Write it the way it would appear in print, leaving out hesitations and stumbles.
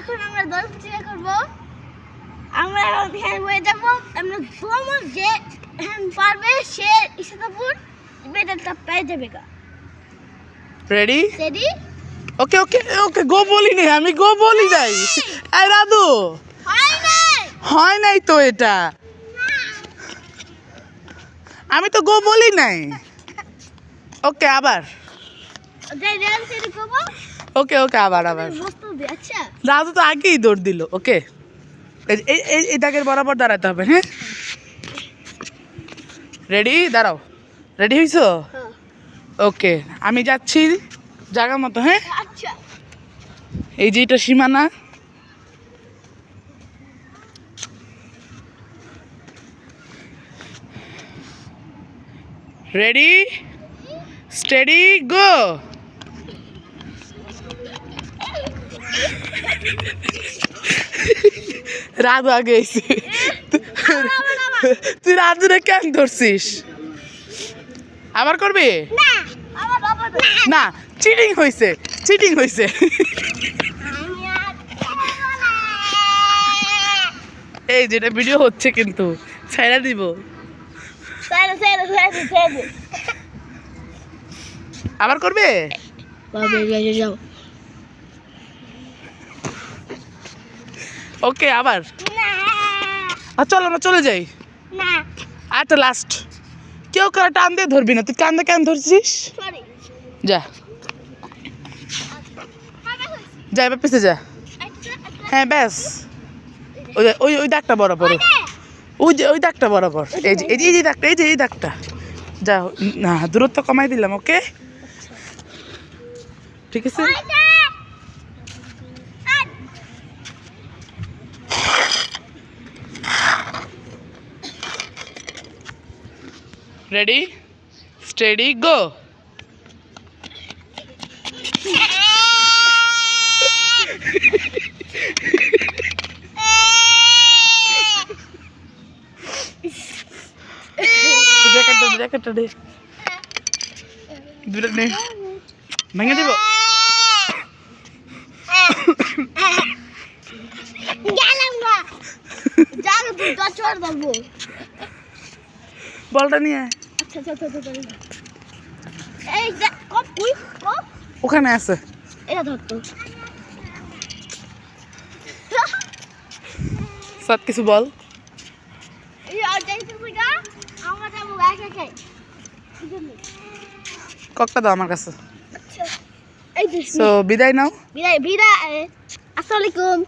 এখন আমরা দৌড় প্রতিযোগিতা করবো। আমরা হ্যান্ড হয়ে যাবো। আমরা দৌড় যে হ্যান্ড পারবে সে ইশাতাপুর মেডেলটা পেয়ে যাবে। Ready ready? ওকে ওকে ওকে গো বলি নে, আমি গো বলি যাই। এই রাধু হয় নাই তো, এটা আমি তো গো বলি নাই। ওকে আবার ওকে ওকে আবার আবার। রাধু তো আগেই দৌড় দিল। ওকে এই দাগের বরাবর দাঁড়াতে হবে। হ্যাঁ রেডি? দাঁড়াও। রেডি হইছো? ওকে আমি যাচ্ছি জায়গা মতো। হ্যাঁ এই যে এটা সীমানা। রেডি স্টেডি গো। রাধু আগে এসে তুই রাধুরে কেন ধরছিস? আবার করবি না? চিটিং হয়েছে, চিটিং হয়েছে। এই যেটা ভিডিও হচ্ছে কিন্তু ছাইড়া দিব। আবার করবে? ওকে আবার। চল আমরা চলে যাই। আচ্ছা লাস্ট। কেউ কারা টান দিয়ে ধরবি না। তুই কান্দে কেন ধরছিস? যা যা এবার পিছিয়ে যা। হ্যাঁ ব্যাস ওই ওই ওই দাগটা বরাবর, ওই যে ওই দাগটা বরাবর। এই যে এই যে দাগটা, এই যে এই দাগটা। যা না দূরত্ব কমাই দিলাম। ওকে ঠিক আছে। Ready steady go. জ্যাকেটটা দে, দুটো নে, ভেঙে দেব। বলটা নিয়ে ওখানে আছে। সব কিছু বল। ককটা দাও আমার কাছে। বিদায় নাও। বিদায়। আসসালামু আলাইকুম।